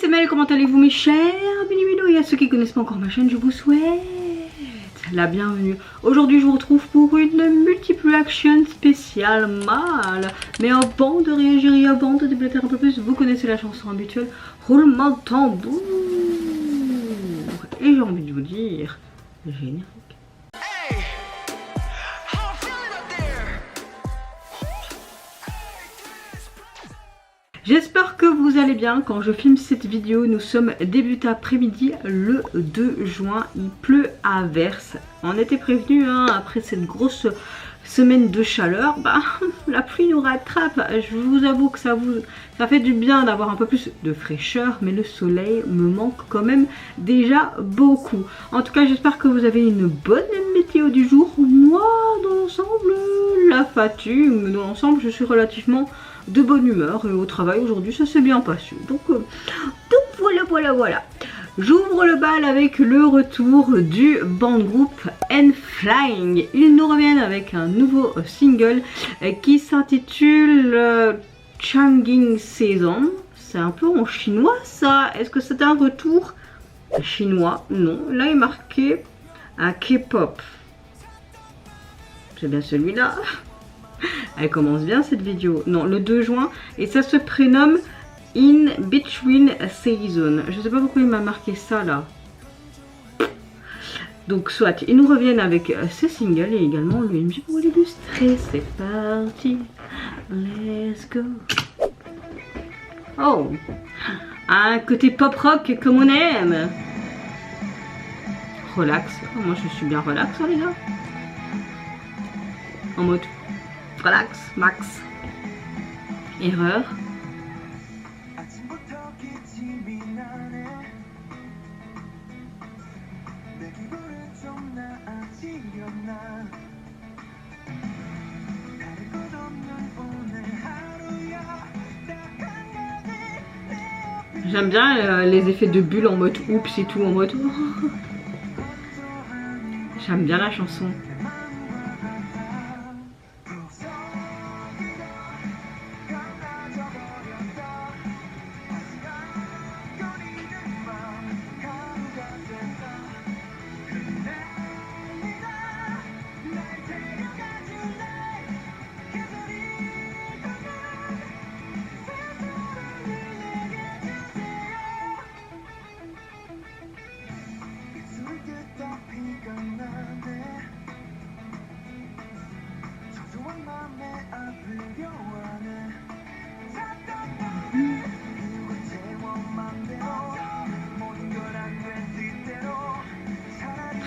c'est Mel, comment allez-vous mes chers Bilibilos? Et à ceux qui ne connaissent pas encore ma chaîne, je vous souhaite la bienvenue. Aujourd'hui je vous retrouve pour une multiple action spéciale mâle. Mais avant de réagir et avant de développer un peu plus, vous connaissez la chanson habituelle, roulement de tambour. Et j'ai envie de vous dire, générique. J'espère que vous allez bien. Quand je filme cette vidéo, nous sommes début après-midi le 2 juin. Il pleut à verse. On était prévenu après cette grosse semaine de chaleur. La pluie nous rattrape. Je vous avoue que ça fait du bien d'avoir un peu plus de fraîcheur. Mais le soleil me manque quand même déjà beaucoup. En tout cas, j'espère que vous avez une bonne météo du jour. Moi, dans l'ensemble, la fatigue. Mais dans l'ensemble, je suis relativement de bonne humeur et au travail aujourd'hui ça s'est bien passé, donc voilà. J'ouvre le bal avec le retour du band groupe N.Flying. Ils nous reviennent avec un nouveau single qui s'intitule Changing Season. C'est un peu en chinois ça. Est-ce que c'est un retour chinois? Non, là il est marqué un K-pop. C'est bien celui-là. Elle commence bien cette vidéo. Non, le 2 juin. Et ça se prénomme In Between Season. Je sais pas pourquoi il m'a marqué ça là. Donc soit, ils nous reviennent avec ce single et également le MJ pour l'illustrer. C'est parti. Let's go. Oh, un côté pop rock comme on aime. Relax. Oh, moi je suis bien relax les gars. En mode relax, max. Erreur. J'aime bien les effets de bulles en mode oups et tout, en mode... J'aime bien la chanson.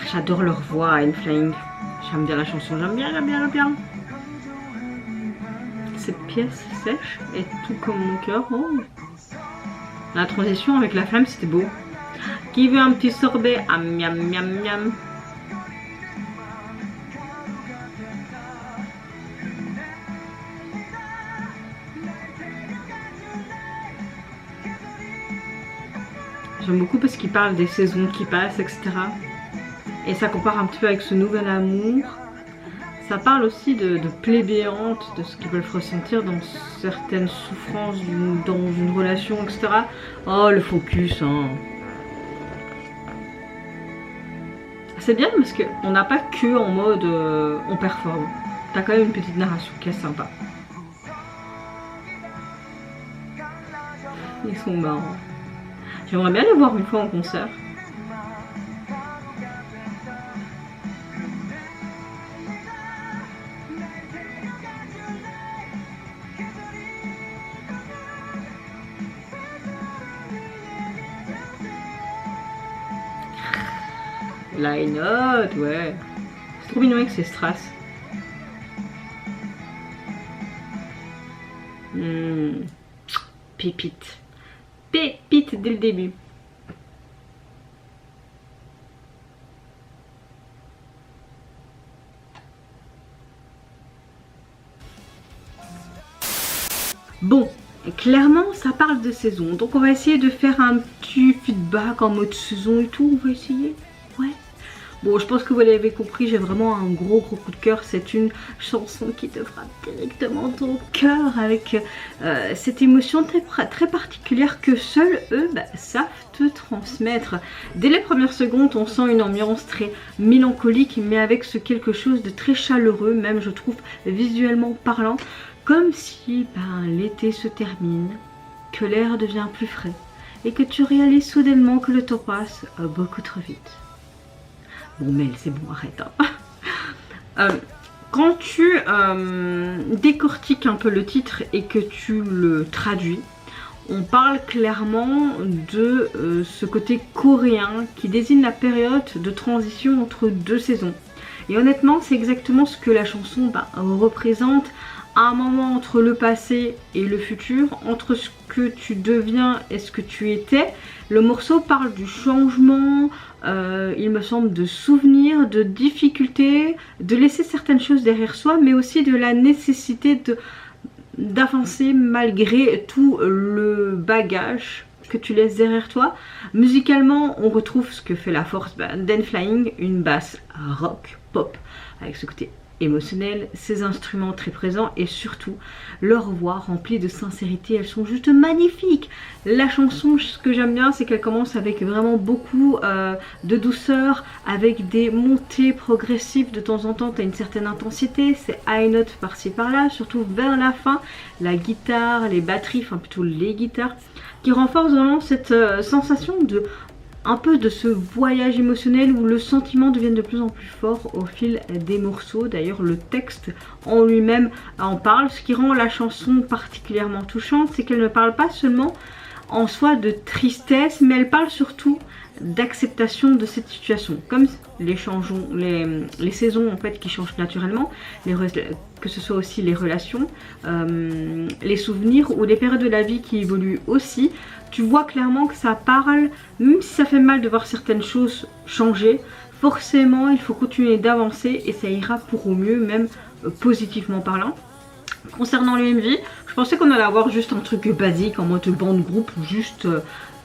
J'adore leur voix, N.Flying. J'aime bien la chanson, j'aime bien. Cette pièce sèche et tout comme mon cœur. Oh. La transition avec la flamme, c'était beau. Qui veut un petit sorbet? Ah, miam, miam, miam. J'aime beaucoup parce qu'il parle des saisons qui passent, etc. Et ça compare un petit peu avec ce nouvel amour. Ça parle aussi de plébéantes, de ce qu'ils peuvent ressentir dans certaines souffrances, dans une relation, etc. Oh, le focus, hein. C'est bien parce qu'on n'a pas que en mode on performe. T'as quand même une petite narration qui est sympa. Ils sont marrants. J'aimerais bien les voir une fois en concert. Line out, ouais. C'est trop mignon avec ces strass. Pépite. Pépite dès le début. Bon, clairement ça parle de saison. Donc on va essayer de faire un petit feedback en mode saison et tout. On va essayer. Ouais. Bon, je pense que vous l'avez compris, j'ai vraiment un gros coup de cœur. C'est une chanson qui te frappe directement ton cœur avec cette émotion très particulière que seuls eux savent te transmettre. Dès les premières secondes, on sent une ambiance très mélancolique, mais avec ce quelque chose de très chaleureux, même je trouve visuellement parlant, comme si l'été se termine, que l'air devient plus frais et que tu réalises soudainement que le temps passe beaucoup trop vite. Bon Mel, c'est bon, arrête. Hein. Quand tu décortiques un peu le titre et que tu le traduis, on parle clairement de ce côté coréen qui désigne la période de transition entre deux saisons. Et honnêtement, c'est exactement ce que la chanson représente, à un moment entre le passé et le futur, entre ce que tu deviens et ce que tu étais. Le morceau parle du changement, il me semble, de souvenirs, de difficultés, de laisser certaines choses derrière soi, mais aussi de la nécessité d'avancer malgré tout le bagage que tu laisses derrière toi. Musicalement, on retrouve ce que fait la force d'N.Flying, une basse rock, pop, avec ce côté émotionnel, ces instruments très présents et surtout leur voix remplie de sincérité. Elles sont juste magnifiques. La chanson, ce que j'aime bien, c'est qu'elle commence avec vraiment beaucoup de douceur, avec des montées progressives. De temps en temps, tu as une certaine intensité, c'est high note par-ci par-là, surtout vers la fin, la guitare, les batteries, enfin plutôt les guitares, qui renforcent vraiment cette sensation de un peu de ce voyage émotionnel où le sentiment devient de plus en plus fort au fil des morceaux. D'ailleurs, le texte en lui-même en parle. Ce qui rend la chanson particulièrement touchante, c'est qu'elle ne parle pas seulement en soi de tristesse, mais elle parle surtout d'acceptation de cette situation, comme les saisons en fait qui changent naturellement, que ce soit aussi les relations, les souvenirs ou les périodes de la vie qui évoluent aussi. Tu vois clairement que ça parle, même si ça fait mal de voir certaines choses changer, forcément il faut continuer d'avancer et ça ira pour au mieux, même positivement parlant. Concernant le MV, je pensais qu'on allait avoir juste un truc basique en mode bande groupe, juste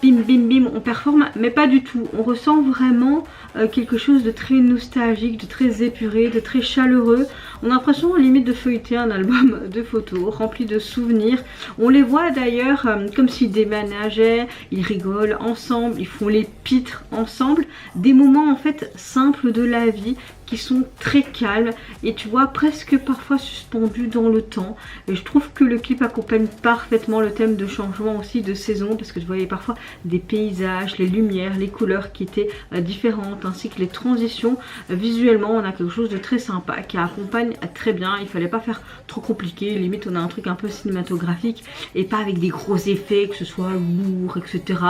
bim bim bim on performe, mais pas du tout. On ressent vraiment quelque chose de très nostalgique, de très épuré, de très chaleureux. On a l'impression limite de feuilleter un album de photos rempli de souvenirs. On les voit d'ailleurs comme s'ils déménageaient, ils rigolent ensemble, ils font les pitres ensemble. Des moments en fait simples de la vie qui sont très calmes et tu vois presque parfois suspendus dans le temps. Et je trouve que le clip accompagne parfaitement le thème de changement aussi de saison, parce que je voyais parfois des paysages, les lumières, les couleurs qui étaient différentes, ainsi que les transitions. Visuellement on a quelque chose de très sympa qui accompagne très bien. Il fallait pas faire trop compliqué, limite on a un truc un peu cinématographique et pas avec des gros effets, que ce soit lourd, etc.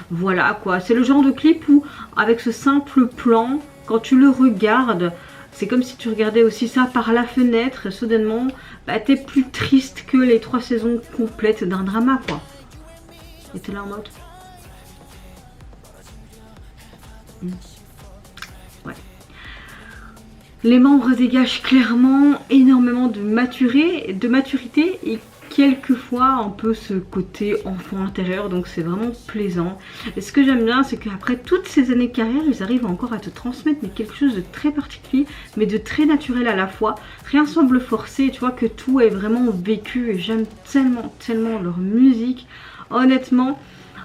Voilà quoi, c'est le genre de clip où avec ce simple plan, quand tu le regardes, c'est comme si tu regardais aussi ça par la fenêtre et soudainement, t'es plus triste que les 3 saisons complètes d'un drama quoi. Et t'es là en mode... Ouais. Les membres dégagent clairement énormément de maturité et quelquefois un peu ce côté enfant intérieur, donc c'est vraiment plaisant. Et ce que j'aime bien, c'est qu'après toutes ces années de carrière, ils arrivent encore à te transmettre mais quelque chose de très particulier, mais de très naturel à la fois. Rien semble forcé, tu vois que tout est vraiment vécu et j'aime tellement leur musique. Honnêtement,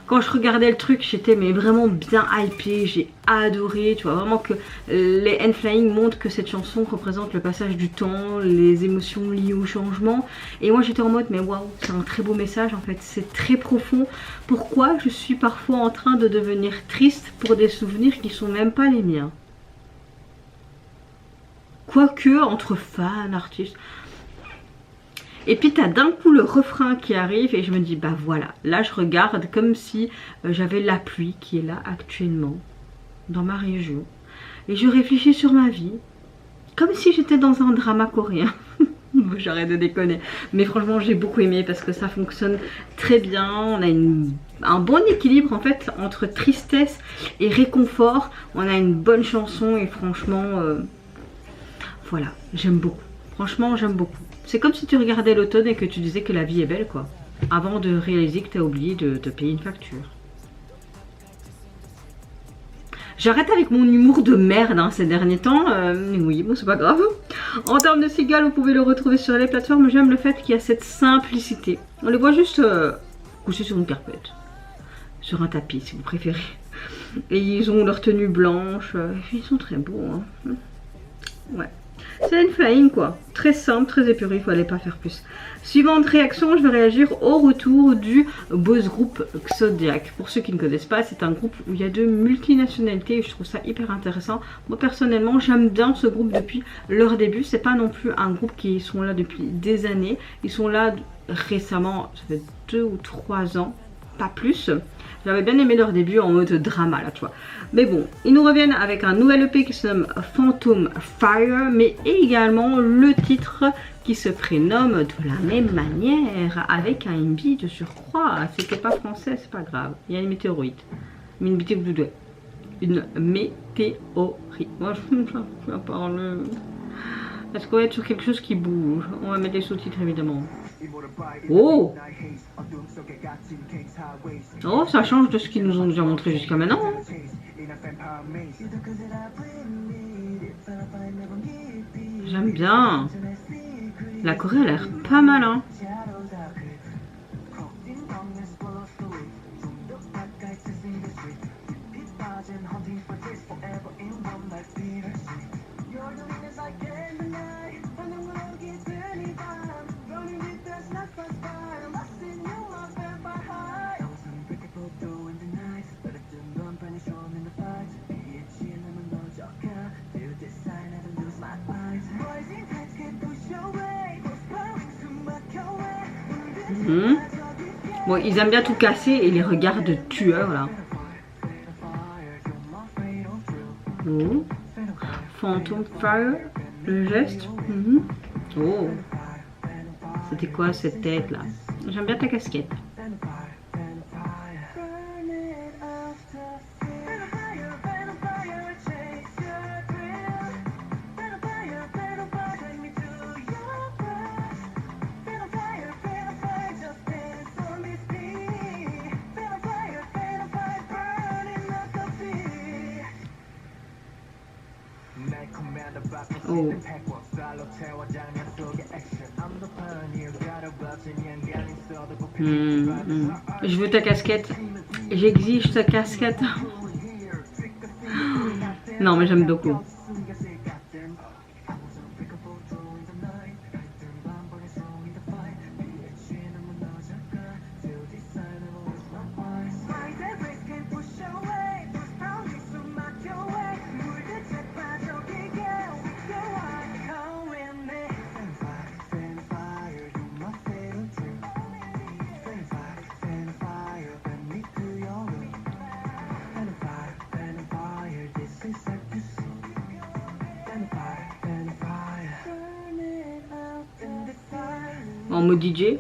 quand je regardais le truc, j'étais mais vraiment bien hypée, j'ai adoré, tu vois vraiment que les N.Flying montrent que cette chanson représente le passage du temps, les émotions liées au changement. Et moi j'étais en mode mais waouh, c'est un très beau message en fait, c'est très profond. Pourquoi je suis parfois en train de devenir triste pour des souvenirs qui sont même pas les miens? Quoique entre fans, artistes... Et puis t'as d'un coup le refrain qui arrive et je me dis bah voilà, là je regarde comme si j'avais la pluie qui est là actuellement dans ma région et je réfléchis sur ma vie comme si j'étais dans un drama coréen. J'arrête de déconner, mais franchement j'ai beaucoup aimé parce que ça fonctionne très bien. On a un bon équilibre en fait entre tristesse et réconfort. On a une bonne chanson et franchement voilà, j'aime beaucoup. Franchement j'aime beaucoup. C'est comme si tu regardais l'automne et que tu disais que la vie est belle quoi, avant de réaliser que tu as oublié de te payer une facture. J'arrête avec mon humour de merde hein, ces derniers temps. Oui, bon, c'est pas grave. En termes de cigales, vous pouvez le retrouver sur les plateformes. J'aime le fait qu'il y a cette simplicité. On les voit juste couchés sur une carpette. Sur un tapis, si vous préférez. Et ils ont leur tenue blanche. Ils sont très beaux. Hein. Ouais. C'est une flying quoi. Très simple, très épuré. Il ne fallait pas faire plus. Suivante réaction, je vais réagir au retour du boss group Xodiac. Pour ceux qui ne connaissent pas, c'est un groupe où il y a de multinationalités et je trouve ça hyper intéressant. Moi personnellement, j'aime bien ce groupe depuis leur début. C'est pas non plus un groupe qui sont là depuis des années. Ils sont là récemment, ça fait 2 ou 3 ans, pas plus. J'avais bien aimé leur début en mode drama là, tu vois. Mais bon, ils nous reviennent avec un nouvel EP qui se nomme Phantom Fire, mais également le titre qui se prénomme de la même manière, avec un MB de surcroît. C'était pas français, c'est pas grave. Il y a une météorite. Une météorite. Une météorite. Moi, je parle. Est-ce qu'on va être sur quelque chose qui bouge? On va mettre les sous-titres évidemment. Oh! Oh, ça change de ce qu'ils nous ont déjà montré jusqu'à maintenant. J'aime bien. La Corée a l'air pas mal, hein. Bon, ils aiment bien tout casser et les regards de tueurs là. Oh. Phantom Fire, le geste. Oh. C'était quoi cette tête là? J'aime bien ta casquette. Oh. Je veux ta casquette. J'exige ta casquette. Non mais j'aime beaucoup. En mode DJ.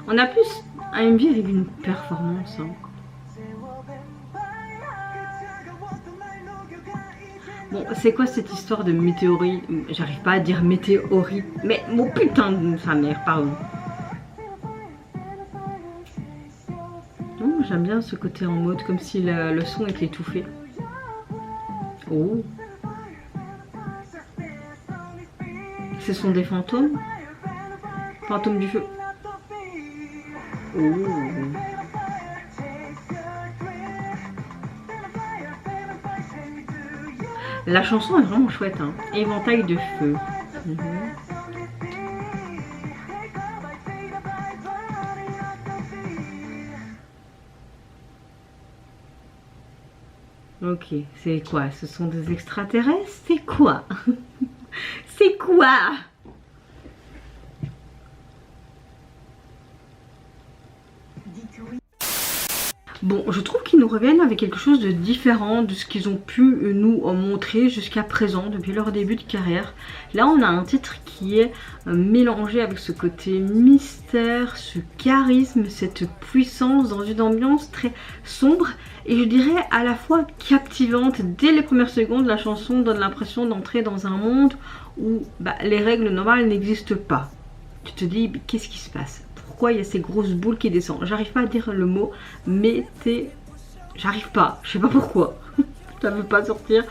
On a plus un MV avec une performance. Hein. Bon, c'est quoi cette histoire de météorite? J'arrive pas à dire météorite. Mais mon putain de sa mère, pardon. Oh, j'aime bien ce côté en mode comme si le son était étouffé. Oh. Ce sont des fantômes? Fantôme du feu. Oh. La chanson est vraiment chouette. Hein. Éventail de feu. Ok, c'est quoi? Ce sont des extraterrestres? C'est quoi? C'est quoi? Bon, je trouve qu'ils nous reviennent avec quelque chose de différent de ce qu'ils ont pu nous montrer jusqu'à présent, depuis leur début de carrière. Là, on a un titre qui est mélangé avec ce côté mystère, ce charisme, cette puissance dans une ambiance très sombre et je dirais à la fois captivante. Dès les premières secondes, la chanson donne l'impression d'entrer dans un monde où les règles normales n'existent pas. Tu te dis, qu'est-ce qui se passe? Pourquoi il y a ces grosses boules qui descendent? J'arrive pas à dire le mot, mais j'arrive pas, je sais pas pourquoi. ça veut pas sortir.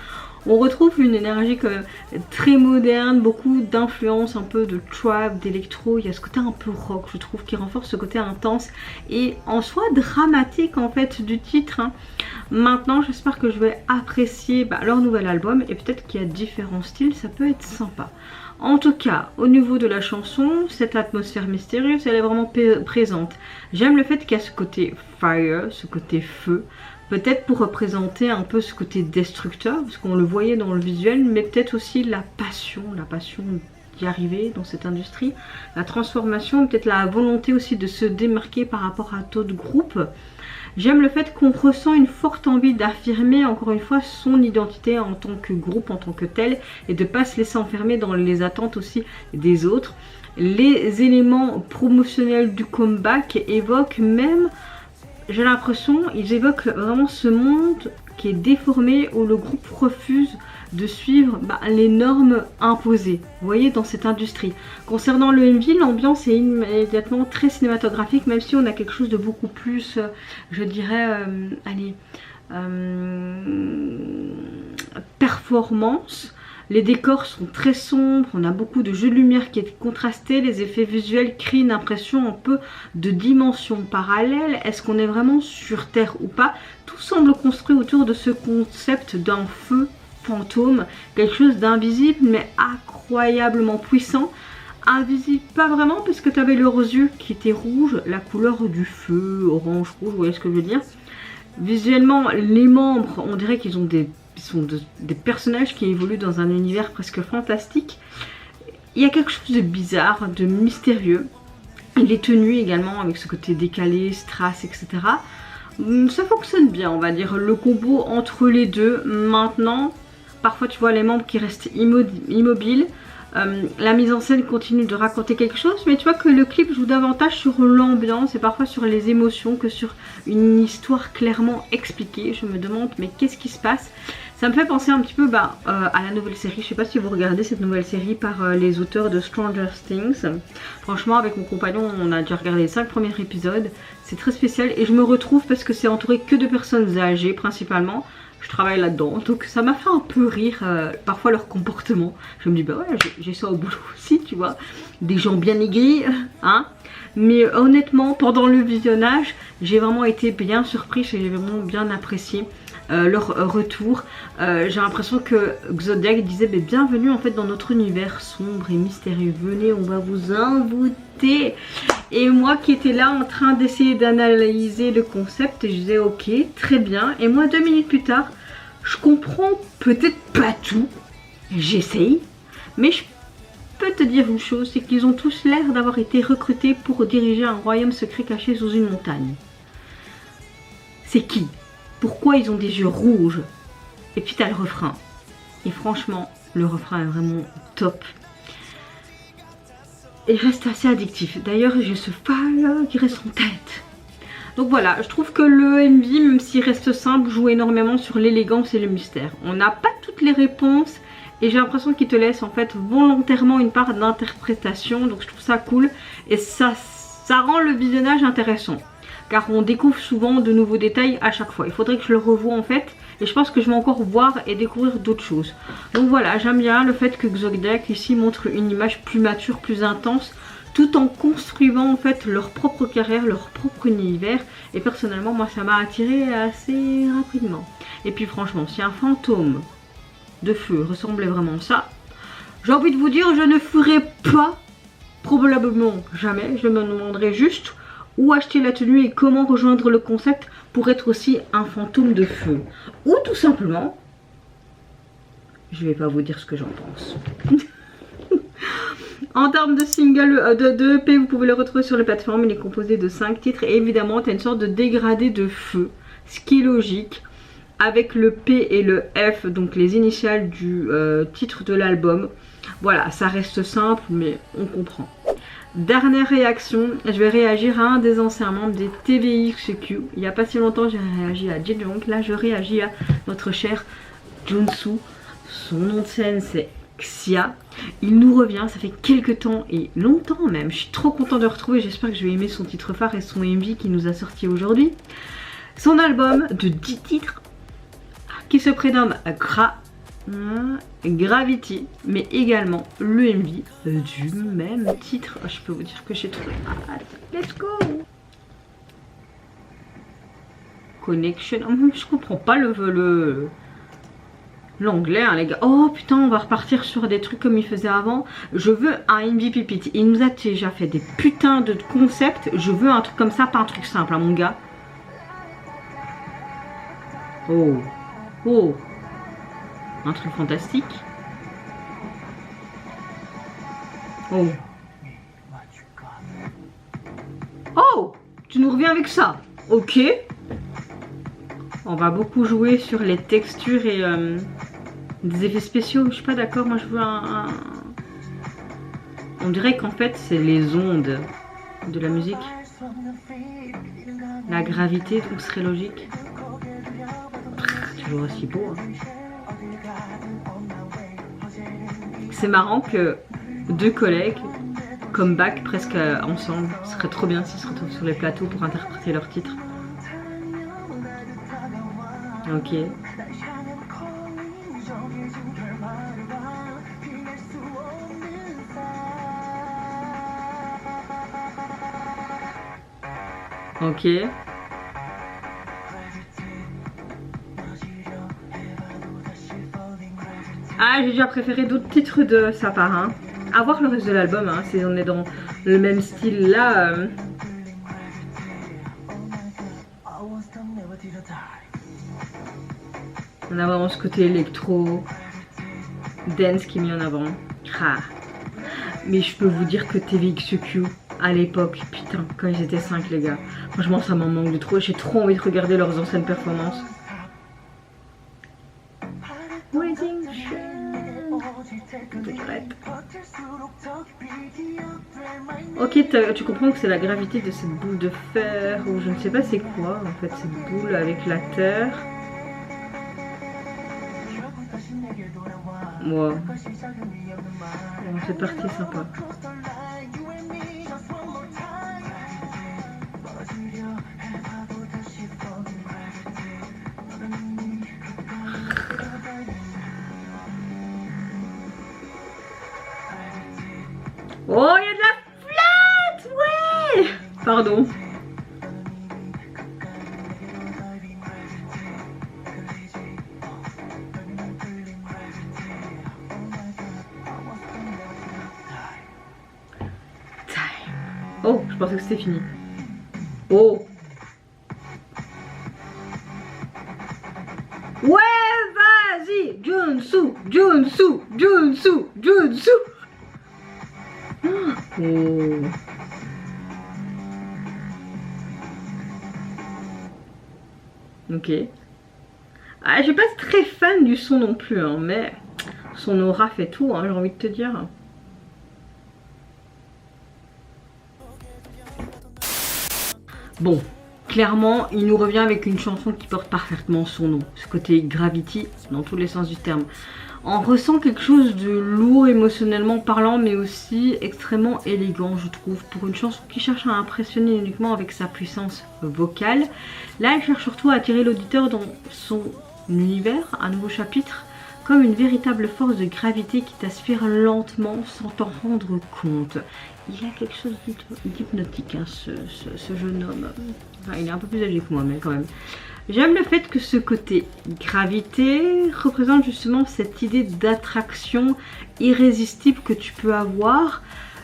On retrouve une énergie quand même très moderne, beaucoup d'influence, un peu de trap, d'électro. Il y a ce côté un peu rock, je trouve, qui renforce ce côté intense et en soi dramatique en fait du titre. Maintenant, j'espère que je vais apprécier leur nouvel album et peut-être qu'il y a différents styles, ça peut être sympa. En tout cas, au niveau de la chanson, cette atmosphère mystérieuse, elle est vraiment présente. J'aime le fait qu'il y a ce côté fire, ce côté feu. Peut-être pour représenter un peu ce côté destructeur, parce qu'on le voyait dans le visuel, mais peut-être aussi la passion d'y arriver dans cette industrie, la transformation, peut-être la volonté aussi de se démarquer par rapport à d'autres groupes. J'aime le fait qu'on ressent une forte envie d'affirmer encore une fois son identité en tant que groupe, en tant que tel, et de ne pas se laisser enfermer dans les attentes aussi des autres. Les éléments promotionnels du comeback évoquent même, j'ai l'impression, ils évoquent vraiment ce monde qui est déformé où le groupe refuse de suivre les normes imposées, vous voyez, dans cette industrie. Concernant le MV, l'ambiance est immédiatement très cinématographique, même si on a quelque chose de beaucoup plus, je dirais, performance. Les décors sont très sombres, on a beaucoup de jeux de lumière qui est contrasté, les effets visuels créent une impression un peu de dimension parallèle. Est-ce qu'on est vraiment sur Terre ou pas? Tout semble construit autour de ce concept d'un feu fantôme, quelque chose d'invisible mais incroyablement puissant. Invisible pas vraiment parce que tu avais leurs yeux qui étaient rouges, la couleur du feu, orange, rouge, vous voyez ce que je veux dire. Visuellement, les membres, on dirait qu'ils ont des personnages qui évoluent dans un univers presque fantastique. Il y a quelque chose de bizarre, de mystérieux. Les tenues également, avec ce côté décalé, strass, etc. Ça fonctionne bien, on va dire, le combo entre les deux. Maintenant, parfois tu vois les membres qui restent immobiles. La mise en scène continue de raconter quelque chose, mais tu vois que le clip joue davantage sur l'ambiance et parfois sur les émotions que sur une histoire clairement expliquée. Je me demande mais qu'est-ce qui se passe? Ça me fait penser un petit peu à la nouvelle série. Je sais pas si vous regardez cette nouvelle série par les auteurs de Stranger Things. Franchement, avec mon compagnon, on a déjà regardé les 5 premiers épisodes. C'est très spécial et je me retrouve parce que c'est entouré que de personnes âgées principalement. Je travaille là-dedans, donc ça m'a fait un peu rire parfois leur comportement. Je me dis bah ouais, j'ai ça au boulot aussi, tu vois, des gens bien aigris, hein. Mais honnêtement, pendant le visionnage, j'ai vraiment été bien surprise et j'ai vraiment bien apprécié leur retour. J'ai l'impression que Zodiac disait mais bienvenue en fait dans notre univers sombre et mystérieux, venez on va vous envoûter. Et moi qui étais là en train d'essayer d'analyser le concept, et je disais ok très bien, et moi 2 minutes plus tard je comprends peut-être pas tout, j'essaye, mais je peux te dire une chose, c'est qu'ils ont tous l'air d'avoir été recrutés pour diriger un royaume secret caché sous une montagne. C'est qui? Pourquoi ils ont des yeux rouges? Et puis t'as le refrain. Et franchement, le refrain est vraiment top. Et reste assez addictif. D'ailleurs, j'ai ce fire qui reste en tête. Donc voilà, je trouve que le MV, même s'il reste simple, joue énormément sur l'élégance et le mystère. On n'a pas toutes les réponses. Et j'ai l'impression qu'il te laisse en fait volontairement une part d'interprétation. Donc je trouve ça cool. Et ça rend le visionnage intéressant. Car on découvre souvent de nouveaux détails à chaque fois. Il faudrait que je le revoie en fait. Et je pense que je vais encore voir et découvrir d'autres choses. Donc voilà, j'aime bien le fait que Zodiac ici montre une image plus mature, plus intense. Tout en construisant en fait leur propre carrière, leur propre univers. Et personnellement, moi ça m'a attiré assez rapidement. Et puis franchement, si un fantôme de feu ressemblait vraiment à ça, j'ai envie de vous dire, je ne ferai pas, probablement jamais. Je me demanderai juste où acheter la tenue et comment rejoindre le concept pour être aussi un fantôme de feu. Ou tout simplement, je vais pas vous dire ce que j'en pense. En termes de single, de EP, vous pouvez le retrouver sur les plateformes. Il est composé de 5 titres et évidemment tu as une sorte de dégradé de feu, ce qui est logique, avec le P et le F, donc les initiales du titre de l'album. Voilà, ça reste simple mais on comprend. Dernière réaction, je vais réagir à un des anciens membres des TVXQ. Il n'y a pas si longtemps j'ai réagi à Jejong, là je réagis à notre cher Junsu. Son nom de scène c'est Xia. Il nous revient, ça fait quelques temps et longtemps même. Je suis trop contente de le retrouver, j'espère que je vais aimer son titre phare et son MV qui nous a sorti aujourd'hui. Son album de 10 titres qui se prénomme Gravity, mais également le MV du même titre. Je peux vous dire que j'ai trouvé. Let's go. Connection. Je comprends pas l'anglais, hein, les gars. Oh putain, on va repartir sur des trucs comme il faisait avant. Je veux un MV pipit. Il nous a déjà fait des putains de concepts. Je veux un truc comme ça, pas un truc simple, hein, mon gars. Oh. Oh. Un truc fantastique. Oh. Oh, tu nous reviens avec ça. Ok. On va beaucoup jouer sur les textures et des effets spéciaux. Je suis pas d'accord. Moi, je veux On dirait qu'en fait, c'est les ondes de la musique. La gravité, donc, serait logique. Toujours aussi beau. Hein. C'est marrant que deux collègues comeback presque ensemble. Ce serait trop bien s'ils se retrouvent sur les plateaux pour interpréter leurs titres. Ok. Ok. Ah, j'ai déjà préféré d'autres titres de sa part. Hein. À voir le reste de l'album, hein, si on est dans le même style là. On a vraiment ce côté électro, dance qui est mis en avant. Ah. Mais je peux vous dire que TVXQ à l'époque, putain, quand ils étaient 5 les gars, franchement ça m'en manque de trop. J'ai trop envie de regarder leurs anciennes performances. Ok, tu comprends que c'est la gravité de cette boule de fer, ou je ne sais pas c'est quoi en fait, cette boule avec la terre. Wow. Bon, cette partie est sympa. Oh, il y a de la flotte, ouais. Pardon. Oh, je pensais que c'était fini. Oh. Ouais, vas-y. Junsu, Junsu, Junsu, Junsu. Oh. Ok. Ah, je suis pas très fan du son non plus, hein, mais son aura fait tout, hein, j'ai envie de te dire. Bon, clairement, il nous revient avec une chanson qui porte parfaitement son nom. Ce côté Gravity, dans tous les sens du terme. On ressent quelque chose de lourd émotionnellement parlant, mais aussi extrêmement élégant, je trouve, pour une chanson qui cherche à impressionner uniquement avec sa puissance vocale. Là, elle cherche surtout à attirer l'auditeur dans son univers, un nouveau chapitre, comme une véritable force de gravité qui t'aspire lentement sans t'en rendre compte. Il a quelque chose d'hypnotique, hein, ce jeune homme. Enfin, il est un peu plus âgé que moi, mais quand même. J'aime le fait que ce côté gravité représente justement cette idée d'attraction irrésistible que tu peux avoir.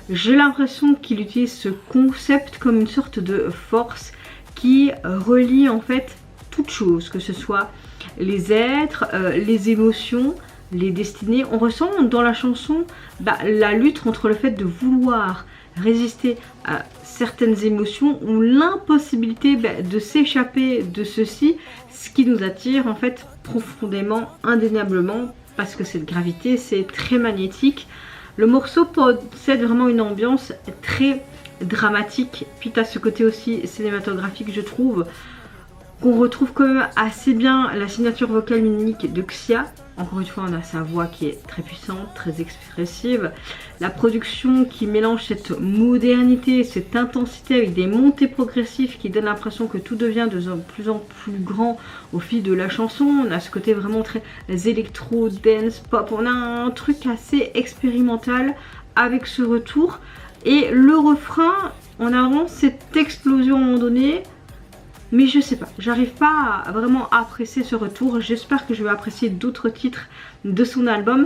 J'ai l'impression qu'il utilise ce concept comme une sorte de force qui relie en fait toutes choses, que ce soit les êtres, les émotions, les destinées. On ressent dans la chanson la lutte entre le fait de vouloir résister à certaines émotions ou l'impossibilité de s'échapper de ceci, ce qui nous attire en fait profondément, indéniablement, parce que cette gravité c'est très magnétique. Le morceau possède vraiment une ambiance très dramatique, puis tu as ce côté aussi cinématographique, je trouve. qu'on retrouve quand même assez bien la signature vocale unique de Xia. Encore une fois, on a sa voix qui est très puissante, très expressive. La production qui mélange cette modernité, cette intensité avec des montées progressives qui donnent l'impression que tout devient de plus en plus grand au fil de la chanson. On a ce côté vraiment très électro, dance, pop. On a un truc assez expérimental avec ce retour. Et le refrain, on a vraiment cette explosion à un moment donné. Mais je sais pas, j'arrive pas à vraiment apprécier ce retour. J'espère que je vais apprécier d'autres titres de son album.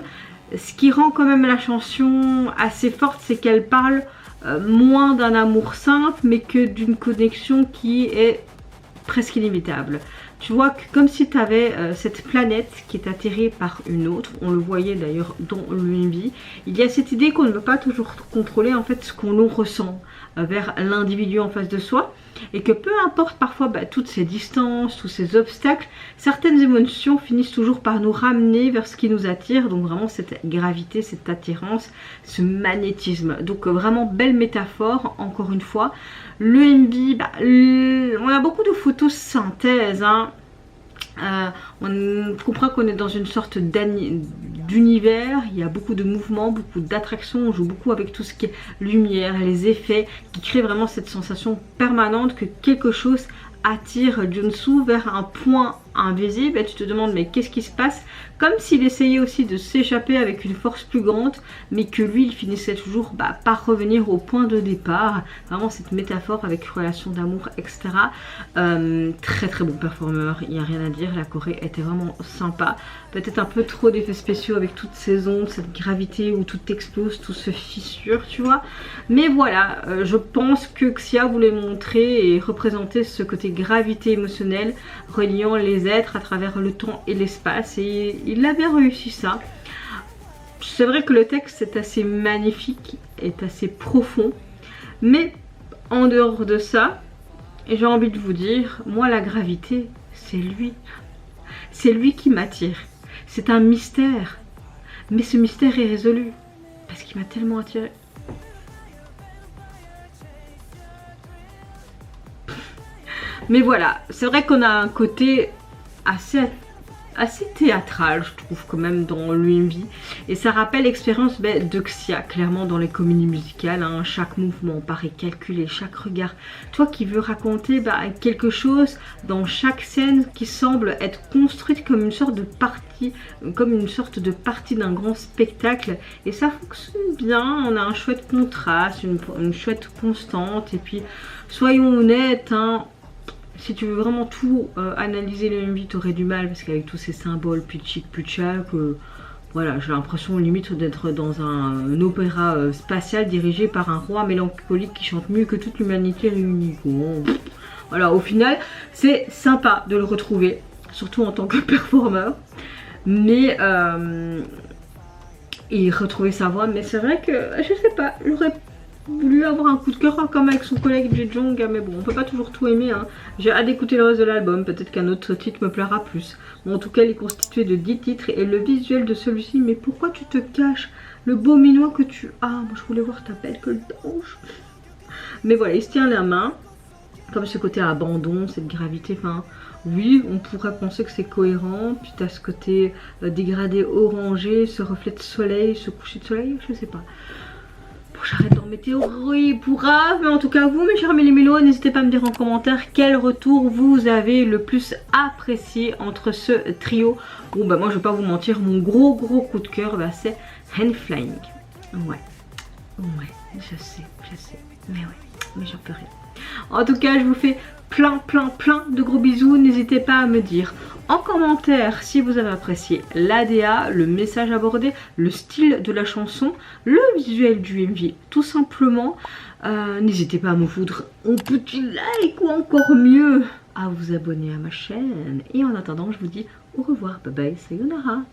Ce qui rend quand même la chanson assez forte, c'est qu'elle parle moins d'un amour simple, mais que d'une connexion qui est presque inimitable. Tu vois, que comme si tu avais cette planète qui est atterrée par une autre. On le voyait d'ailleurs dans l'UMV. Il y a cette idée qu'on ne peut pas toujours contrôler en fait ce qu'on ressent vers l'individu en face de soi. Et que peu importe parfois toutes ces distances, tous ces obstacles, certaines émotions finissent toujours par nous ramener vers ce qui nous attire. Donc vraiment cette gravité, cette attirance, ce magnétisme. Donc vraiment belle métaphore, encore une fois. Le MV, on a beaucoup de photos synthèse. Hein. On comprend qu'on est dans une sorte d'univers, il y a beaucoup de mouvements, beaucoup d'attractions, on joue beaucoup avec tout ce qui est lumière, les effets, qui créent vraiment cette sensation permanente que quelque chose attire Junsu vers un point invisible. Et tu te demandes mais qu'est-ce qui se passe, comme s'il essayait aussi de s'échapper avec une force plus grande, mais que lui il finissait toujours par revenir au point de départ. Vraiment cette métaphore avec relation d'amour, etc. Très très bon performeur, il n'y a rien à dire. La Corée était vraiment sympa, peut-être un peu trop d'effets spéciaux avec toutes ces ondes, cette gravité où tout explose, tout se fissure, tu vois. Mais voilà, je pense que Xia voulait montrer et représenter ce côté gravité émotionnelle reliant les êtres à travers le temps et l'espace, et il a bien réussi ça. C'est vrai que le texte est assez magnifique, est assez profond, mais en dehors de ça, j'ai envie de vous dire, moi la gravité, c'est lui qui m'attire. C'est un mystère, mais ce mystère est résolu parce qu'il m'a tellement attiré. Mais voilà, c'est vrai qu'on a un côté assez théâtral, je trouve, quand même, dans l'UMV. Et ça rappelle l'expérience de Xia, clairement, dans les comédies musicales. Hein. Chaque mouvement paraît calculé, chaque regard. Toi qui veux raconter quelque chose dans chaque scène qui semble être construite comme une sorte de partie d'un grand spectacle. Et ça fonctionne bien, on a un chouette contraste, une chouette constante. Et puis, soyons honnêtes, hein, si tu veux vraiment tout analyser le MV, tu aurais du mal parce qu'avec tous ces symboles, plus chic, plus tchak, voilà, j'ai l'impression limite d'être dans un opéra spatial dirigé par un roi mélancolique qui chante mieux que toute l'humanité réunie. Bon, voilà, au final, c'est sympa de le retrouver, surtout en tant que performeur, mais et retrouver sa voix. Mais c'est vrai que je sais pas, j'aurais voulu avoir un coup de cœur comme avec son collègue Jejong, mais bon, on peut pas toujours tout aimer. Hein. J'ai hâte d'écouter le reste de l'album, peut-être qu'un autre titre me plaira plus. Bon, en tout cas, il est constitué de 10 titres et le visuel de celui-ci, mais pourquoi tu te caches le beau minois que tu as? Moi, je voulais voir ta belle gueule d'ange. Mais voilà, il se tient la main, comme ce côté abandon, cette gravité, enfin... Oui, on pourrait penser que c'est cohérent, puis tu as ce côté dégradé orangé, ce reflet de soleil, ce coucher de soleil, je sais pas. J'arrête d'en météorie pourra, mais en tout cas vous mes chers mélimélos, n'hésitez pas à me dire en commentaire quel retour vous avez le plus apprécié entre ce trio. Bon moi je vais pas vous mentir, mon gros coup de cœur c'est Hand Flying. Ouais, je sais, mais j'en peux rien. En tout cas je vous fais plein de gros bisous. N'hésitez pas à me dire en commentaire si vous avez apprécié l'ADA, le message abordé, le style de la chanson, le visuel du MV tout simplement. N'hésitez pas à me foutre un petit like ou encore mieux à vous abonner à ma chaîne. Et en attendant je vous dis au revoir, bye bye, sayonara.